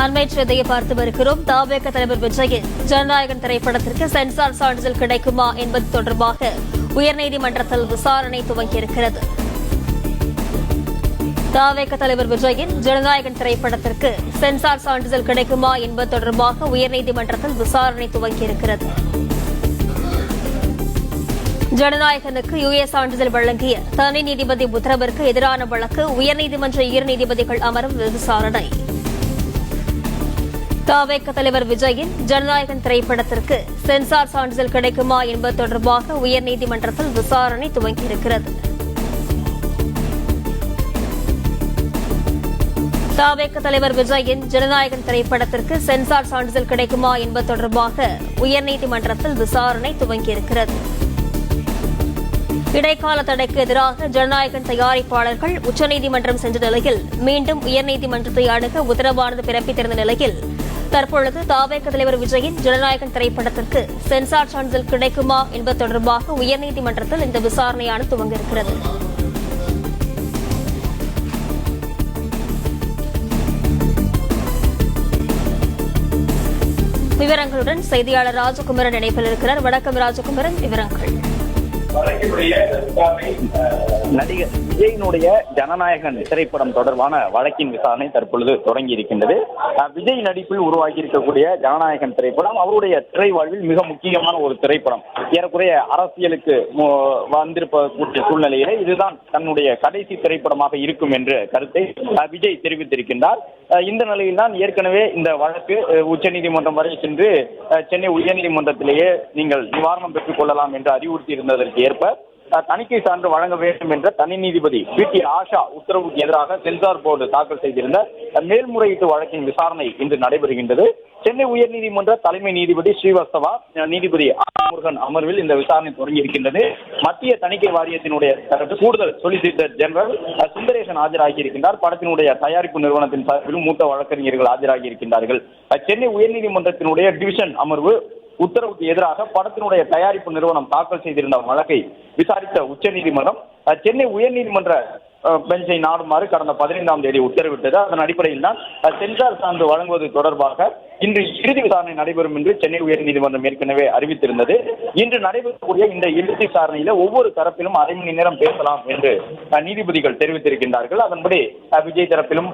அண்மை செய்தியை பார்த்து வருகிறோம். தவேக தலைவர் விஜயின் ஜனநாயகன் திரைப்படத்திற்கு சென்சார் சான்றிதழ் கிடைக்குமா என்பது தொடர்பாக உயர்நீதிமன்றத்தில் விசாரணை துவங்கியிருக்கிறது. தவேக தலைவர் விஜயின் ஜனநாயகன் திரைப்படத்திற்கு சென்சார் சான்றிதழ் கிடைக்குமா என்பது தொடர்பாக உயர்நீதிமன்றத்தில் விசாரணை துவங்கியிருக்கிறது. ஜனநாயகனுக்கு யுஎஸ் சான்றிதழ் வழங்கிய தனி நீதிபதி உத்தரவிற்கு எதிரான வழக்கு உயர்நீதிமன்ற இரு நீதிபதிகள் அமர்வு விசாரணை. தவேக தலைவர் விஜயின் ஜனநாயகன் திரைப்படத்திற்கு சென்சார் சான்றிதழ் கிடைக்குமா என்பது தொடர்பாக உயர்நீதிமன்றத்தில் விசாரணை துவங்கியிருக்கிறது. தவேக தலைவர் விஜயின் ஜனநாயகன் திரைப்படத்திற்கு சென்சார் சான்றிதழ் கிடைக்குமா என்பது தொடர்பாக உயர்நீதிமன்றத்தில் விசாரணை துவங்கியிருக்கிறது. இடைக்கால தடைக்கு எதிராக ஜனநாயகன் தயாரிப்பாளர்கள் உச்சநீதிமன்றம் சென்ற நிலையில் மீண்டும் உயர்நீதிமன்றத்தை அணுக உத்தரவானது பிறப்பித்திருந்த நிலையில் தற்பொழுது தவேக தலைவர் விஜயின் ஜனநாயகன் திரைப்படத்திற்கு சென்சார் சான்றிதழ் கிடைக்குமா என்பது தொடர்பாக உயர்நீதிமன்றத்தில் இந்த விசாரணையானது துவங்கியிருக்கிறது. விவரங்களுடன் செய்தியாளர் ராஜகுமரன் இணைப்பில் இருக்கிறார். வணக்கம் ராஜகுமரன், விவரங்கள். நடிகர் விஜயினுடைய ஜனநாயகன் திரைப்படம் தொடர்பான வழக்கின் விசாரணை தற்பொழுது தொடங்கி இருக்கின்றது. விஜய் நடிப்பில் உருவாகி இருக்கக்கூடிய ஜனநாயகன் திரைப்படம் அவருடைய திரை வாழ்வில் மிக முக்கியமான ஒரு திரைப்படம். ஏறக்குறைய அரசியலுக்கு வந்திருக்கக்கூடிய சூழ்நிலையிலே இதுதான் தன்னுடைய கடைசி திரைப்படமாக இருக்கும் என்ற கருத்தை விஜய் தெரிவித்திருக்கின்றார். இந்த நிலையில் தான் ஏற்கனவே இந்த வழக்கு உச்சநீதிமன்றம் வரை சென்று சென்னை உயர்நீதிமன்றத்திலேயே நீங்கள் நிவாரணம் பெற்றுக் கொள்ளலாம் என்று அறிவுறுத்தி இருந்ததற்கு ஏற்ப தணிக்கை சான்று வழங்க வேண்டும் என்ற தனி நீதிபதி பி.டி. ஆஷா உத்தரவுக்கு எதிராக சென்சார் போர்டு தாக்கல் செய்திருந்த மேல்முறையீட்டு வழக்கின் விசாரணை இன்று நடைபெறுகின்றது. சென்னை உயர்நீதிமன்ற தலைமை நீதிபதி ஸ்ரீவத்சவா, நீதிபதி முருகன் அமர்வில் இந்த விசாரணை தொடங்கி இருக்கின்றது. மத்திய தணிக்கை வாரியத்தினுடைய கூடுதல் சொலிசிட்டர் ஜெனரல் சுந்தரேசன் ஆஜராகி இருக்கின்றார். படத்தினுடைய தயாரிப்பு நிறுவனத்தின் சார்பிலும் மூத்த வழக்கறிஞர்கள் ஆஜராகி இருக்கின்றார்கள். சென்னை உயர்நீதிமன்றத்தினுடைய டிவிஷன் அமர்வு உத்தரவுக்கு எதிராக படத்தினுடைய தயாரிப்பு நிறுவனம் தாக்கல் செய்திருந்த வழக்கை விசாரித்த உச்சநீதிமன்றம் சென்னை உயர்நீதிமன்ற பெஞ்சை நாடுமாறு கடந்த 15ஆம் தேதி உத்தரவிட்டது. அதன் அடிப்படையில் தான் சென்சார் சான்று வழங்குவது தொடர்பாக இன்று இறுதி விசாரணை நடைபெறும் என்று சென்னை உயர்நீதிமன்றம் ஏற்கனவே அறிவித்திருந்தது. இன்று நடைபெறக்கூடிய இந்த இறுதி விசாரணையில ஒவ்வொரு தரப்பிலும் அரை மணி நேரம் பேசலாம் என்று நீதிபதிகள் தெரிவித்திருக்கின்றார்கள். அதன்படி விஜய் தரப்பிலும்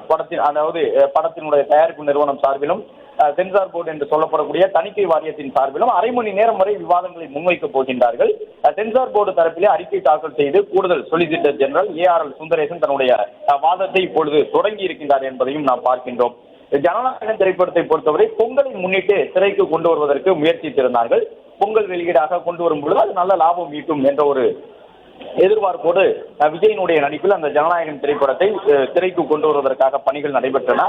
படத்தினுடைய தயாரிப்பு நிறுவனம் சார்பிலும் சென்சார் போர்டு என்று சொல்லப்படக்கூடிய தணிக்கை வாரியத்தின் சார்பிலும் அரை மணி நேரம் வரை விவாதங்களை முன்வைக்கப் போகின்றார்கள். சென்சார் போர்டு தரப்பிலே அறிக்கை தாக்கல் செய்து கூடுதல் சொலிசிட்டர் ஜெனரல் ARL சுந்தரேசன் தன்னுடைய வாதத்தை இப்பொழுது தொடங்கி இருக்கின்றார் என்பதையும் நாம் பார்க்கின்றோம். ஜனநாயகன் திரைப்படத்தை பொறுத்தவரை பொங்கலை முன்னிட்டு திரைக்கு கொண்டு வருவதற்கு முயற்சித்திருந்தார்கள். பொங்கல் வெளியீடாக கொண்டு வரும்பொழுது அது நல்ல லாபம் ஈட்டும் என்ற ஒரு எதிர்பார்ப்போடு விஜயினுடைய நடிப்பில் அந்த ஜனநாயகன் திரைப்படத்தை திரைக்கு கொண்டு வருவதற்காக பணிகள் நடைபெற்றன.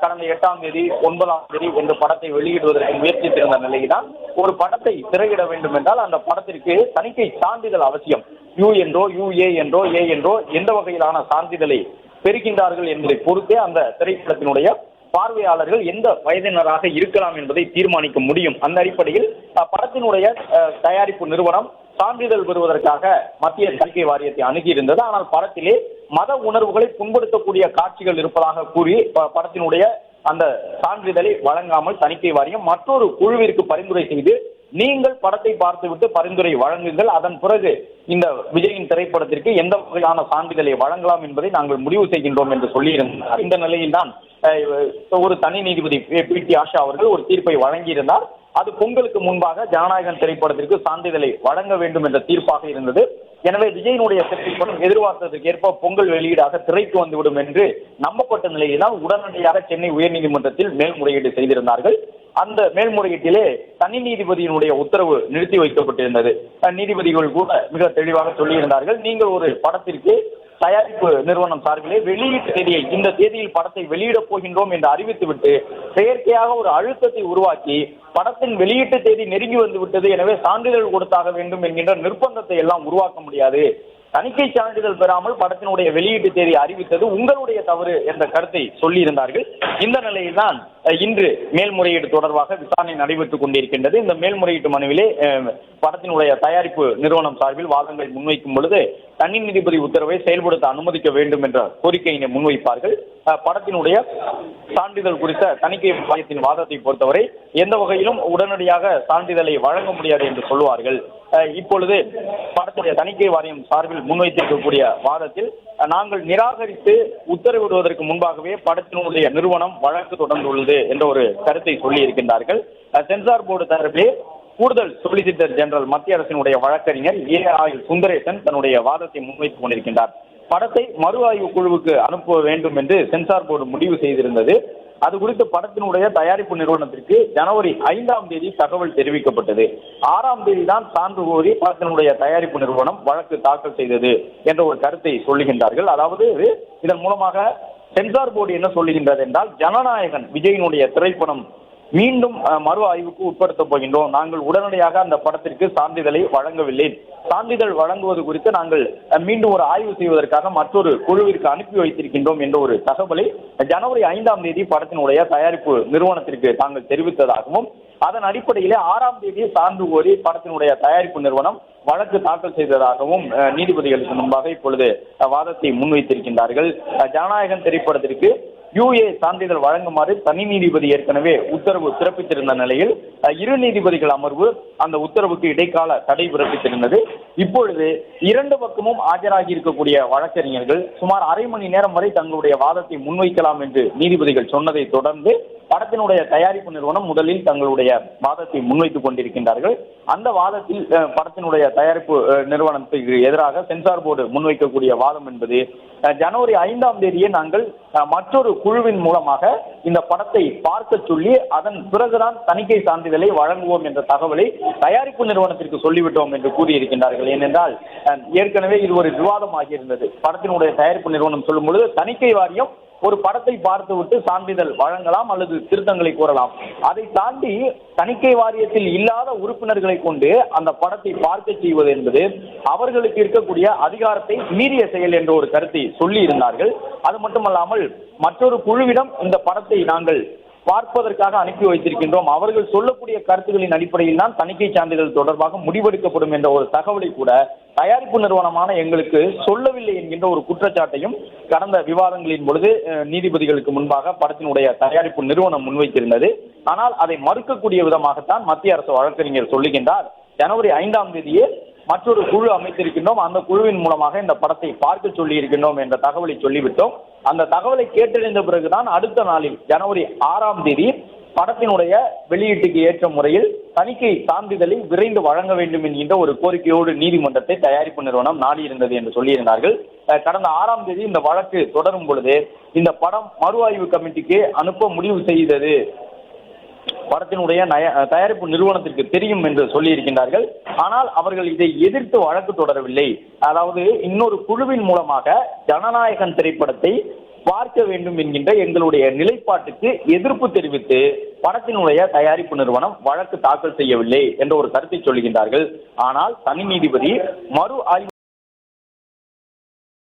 கடந்த 8ஆம் தேதி 9ஆம் தேதி என்ற படத்தை வெளியிடுவதற்கு முயற்சித்திருந்த நிலையில்தான் ஒரு படத்தை திரையிட வேண்டும் என்றால் அந்த படத்திற்கு தணிக்கை சான்றிதழ் அவசியம். U என்றோ UA என்றோ A என்றோ எந்த வகையிலான சான்றிதழை பெறுகின்றார்கள் என்பதை பொறுத்தே அந்த திரைப்படத்தினுடைய பார்வையாளர்கள் எந்த வயதினராக இருக்கலாம் என்பதை தீர்மானிக்க முடியும். அந்த அடிப்படையில் படத்தினுடைய தயாரிப்பு நிறுவனம் சான்றிதழ் பெறுவதற்காக மத்திய தணிக்கை வாரியத்தை அணுகியிருந்தது. ஆனால் படத்திலே மத உணர்வுகளை புண்படுத்தக்கூடிய காட்சிகள் இருப்பதாக கூறி படத்தினுடைய அந்த சான்றிதழை வழங்காமல் தணிக்கை வாரியம் மற்றொரு குழுவிற்கு பரிந்துரை செய்து நீங்கள் படத்தை பார்த்துவிட்டு பரிந்துரை வழங்குங்கள், அதன் பிறகு இந்த விஜயின் திரைப்படத்திற்கு எந்த வகையான சான்றிதழை வழங்கலாம் என்பதை நாங்கள் முடிவு செய்கின்றோம் என்று சொல்லியிருந்தார். இந்த நிலையில்தான் ஒரு தனி நீதிபதி பி.டி. ஆஷா அவர்கள் ஒரு தீர்ப்பை வழங்கியிருந்தார். அது பொங்கலுக்கு முன்பாக ஜனநாயகன் திரைப்படத்திற்கு சான்றிதழை வழங்க வேண்டும் என்ற தீர்ப்பாக இருந்தது. எனவே விஜயினுடைய திரைப்படம் எதிர்பார்த்ததற்கு ஏற்ப பொங்கல் வெளியீடாக திரைக்கு வந்துவிடும் என்று நம்பப்பட்ட நிலையில்தான் உடனடியாக சென்னை உயர்நீதிமன்றத்தில் மேல்முறையீடு செய்திருந்தார்கள். அந்த மேல்முறையீட்டிலே தனி நீதிபதியினுடைய உத்தரவு நிறுத்தி வைக்கப்பட்டிருந்தது. நீதிபதிகள் கூட மிக தெளிவாக சொல்லியிருந்தார்கள், நீங்கள் ஒரு படத்திற்கு தயாரிப்பு நிறுவனம் சார்பிலே வெளியீட்டு தேதியை இந்த தேதியில் படத்தை வெளியிடப் போகின்றோம் என்று அறிவித்துவிட்டு செயற்கையாக ஒரு அழுத்தத்தை உருவாக்கி படத்தின் வெளியீட்டு தேதி நெருங்கி வந்து விட்டது, எனவே சான்றிதழ் கொடுத்தாக வேண்டும் என்கின்ற நிர்பந்தத்தை எல்லாம் உருவாக்க முடியாது. தணிக்கை சான்றிதழ் பெறாமல் படத்தினுடைய வெளியீட்டு தேதி அறிவித்தது உங்களுடைய தவறு என்ற கருத்தை சொல்லியிருந்தார்கள். இந்த நிலையில்தான் இன்று மேல்முறையீடு தொடர்பாக விசாரணை நடைபெற்றுக் கொண்டிருக்கின்றது. இந்த மேல்முறையீட்டு மனுவிலே படத்தினுடைய தயாரிப்பு நிறுவனம் சார்பில் வாதங்கள் முன்வைக்கும் பொழுது தனி நீதிபதி உத்தரவை செயல்படுத்த அனுமதிக்க வேண்டும் என்ற கோரிக்கையினை முன்வைப்பார்கள். படத்தினுடைய சான்றிதழ் குறித்த தணிக்கை வாரியத்தின் வாதத்தை பொறுத்தவரை எந்த வகையிலும் உடனடியாக சான்றிதழை வழங்க முடியாது என்று சொல்லுவார்கள். இப்பொழுது படத்துடைய தணிக்கை வாரியம் சார்பில் முன்வைத்திருக்கக்கூடிய வாதத்தில் நாங்கள் நிராகரித்து உத்தரவிடுவதற்கு முன்பாகவே படத்தினுடைய நிறுவனம் வழக்கு தொடர்ந்துள்ளது என்ற ஒரு கருத்தை சொல்லி இருக்கின்றார்கள். சென்சார் போர்டு தரப்பிலே கூடுதல் சொலிசிட்டர் ஜெனரல் மத்திய அரசினுடைய வழக்கறிஞர் A.R. சுந்தரேசன் தன்னுடைய வாதத்தை முன்வைத்துக் கொண்டிருக்கின்றார். படத்தை மறு ஆய்வு குழுவுக்கு அனுப்ப வேண்டும் என்று சென்சார் போர்டு முடிவு செய்திருந்தது. அது குறித்து படத்தினுடைய தயாரிப்பு நிறுவனத்திற்கு ஜனவரி 5ஆம் தேதி தகவல் தெரிவிக்கப்பட்டது. 6ஆம் தேதி தான் சான்று கோரி படத்தினுடைய தயாரிப்பு நிறுவனம் வழக்கு தாக்கல் செய்தது என்ற ஒரு கருத்தை சொல்லுகின்றார்கள். அதாவது இதன் மூலமாக சென்சார் போர்டு என்ன சொல்லுகின்றது என்றால், ஜனநாயகன் விஜயினுடைய திரைப்படம் மீண்டும் மறு ஆய்வுக்கு உட்படுத்தப் போகின்றோம். நாங்கள் உடனடியாக அந்த படத்திற்கு சான்றிதழை வழங்கவில்லை. சான்றிதழ் வழங்குவது குறித்து நாங்கள் மீண்டும் ஒரு ஆய்வு செய்வதற்காக மற்றொரு குழுவிற்கு அனுப்பி வைத்திருக்கின்றோம் என்ற ஒரு தகவலை ஜனவரி 5ஆம் தேதி படத்தினுடைய தயாரிப்பு நிறுவனத்திற்கு தாங்கள் தெரிவித்ததாகவும், அதன் அடிப்படையிலே 6ஆம் தேதி சான்று கோரி படத்தினுடைய தயாரிப்பு நிறுவனம் வழக்கு தாக்கல் செய்ததாகவும் நீதிபதிகளுக்கு முன்பாக இப்பொழுது வாதத்தை முன்வைத்திருக்கின்றார்கள். ஜனநாயகன் திரைப்படத்திற்கு UA சான்றிதழ் வழங்குமாறு தனி நீதிபதி ஏற்கனவே உத்தரவு பிறப்பித்திருந்த நிலையில் இரு நீதிபதிகள் அமர்வு அந்த உத்தரவுக்கு இடைக்கால தடை பிறப்பித்திருந்தது. இப்பொழுது இரண்டு பக்கமும் ஆஜராகி இருக்கக்கூடிய வழக்கறிஞர்கள் சுமார் அரை மணி நேரம் வரை தங்களுடைய வாதத்தை முன்வைக்கலாம் என்று நீதிபதிகள் சொன்னதை தொடர்ந்து படத்தினுடைய தயாரிப்பு நிறுவனம் முதலில் தங்களுடைய வாதத்தை முன்வைத்துக் கொண்டிருக்கின்றார்கள். அந்த வாதத்தில் படத்தினுடைய தயாரிப்பு நிறுவனத்துக்கு எதிராக சென்சார் போர்டு முன்வைக்கக்கூடிய வாதம் என்பது, ஜனவரி 5ஆம் தேதியே நாங்கள் மற்றொரு குழுவின் மூலமாக இந்த படத்தை பார்க்க சொல்லி அதன் பிறகுதான் தணிக்கை சான்றிதழை வழங்குவோம் என்ற தகவலை தயாரிப்பு நிறுவனத்திற்கு சொல்லிவிட்டோம் என்று கூறியிருக்கின்றார்கள். ஏனென்றால் ஏற்கனவே இது ஒரு விவாதமாகி இருந்தது. படத்தினுடைய தயாரிப்பு நிறுவனம் சொல்லும் பொழுது தணிக்கை வாரியம் ஒரு படத்தை பார்த்துவிட்டு சான்றிதழ் வழங்கலாம் அல்லது திருத்தங்களை கூறலாம். அதை தாண்டி தணிக்கை வாரியத்தில் இல்லாத உறுப்பினர்களை கொண்டு அந்த படத்தை பார்க்க செய்வது என்பது அவர்களுக்கு இருக்கக்கூடிய அதிகாரத்தை மீறிய செயல் என்ற ஒரு கருத்தை சொல்லி இருந்தார்கள். அது மட்டுமல்லாமல் மற்றொரு குழுவிடம் இந்த படத்தை நாங்கள் பார்ப்பதற்காக அனுப்பி வைத்திருக்கின்றோம், அவர்கள் சொல்லக்கூடிய கருத்துக்களின் அடிப்படையில் தான் தணிக்கை சான்றிதழ் தொடர்பாக முடிவெடுக்கப்படும் என்ற ஒரு தகவலை கூட தயாரிப்பு நிறுவனமான எங்களுக்கு சொல்லவில்லை என்கின்ற ஒரு குற்றச்சாட்டையும் கடந்த விவாதங்களின் பொழுது நீதிபதிகளுக்கு முன்பாக படத்தினுடைய தயாரிப்பு நிறுவனம் முன்வைத்திருந்தது. ஆனால் அதை மறுக்கக்கூடிய விதமாகத்தான் மத்திய அரசு வழக்கறிஞர் சொல்லுகின்றார். ஜனவரி 5ஆம் தேதியே மற்றொரு குழு அமைத்திருக்கின்றோம், அந்த குழுவின் மூலமாக இந்த படத்தை பார்க்க சொல்லி இருக்கின்றோம் என்ற தகவலை சொல்லிவிட்டோம். அந்த தகவலை கேட்டறிந்த பிறகுதான் அடுத்த நாளில் ஜனவரி 6ஆம் தேதி படத்தினுடைய வெளியீட்டுக்கு ஏற்ற முறையில் தணிக்கை சான்றிதழை விரைந்து வழங்க வேண்டும் என்கின்ற ஒரு கோரிக்கையோடு நீதிமன்றத்தை தயாரிப்பு நிறுவனம் நாடியிருந்தது என்று சொல்லியிருந்தார்கள். கடந்த 6ஆம் தேதி இந்த வழக்கு தொடரும் பொழுது இந்த படம் மறு ஆய்வு கமிட்டிக்கு அனுப்ப முடிவு செய்தது படத்தினுடைய தயாரிப்பு நிறுவனத்திற்கு தெரியும் என்று சொல்லி இருக்கின்றார்கள். ஆனால் அவர்கள் இதை எதிர்த்து வழக்கு தொடரவில்லை. அதாவது இன்னொரு குழுவின் மூலமாக ஜனநாயகன் திரைப்படத்தை பார்க்க வேண்டும் என்கின்ற எங்களுடைய நிலைப்பாட்டுக்கு எதிர்ப்பு தெரிவித்து படத்தினுடைய தயாரிப்பு நிறுவனம் வழக்கு தாக்கல் செய்யவில்லை என்ற ஒரு கருத்தை சொல்லுகின்றார்கள். ஆனால் தனி நீதிபதி மறு ஆய்வு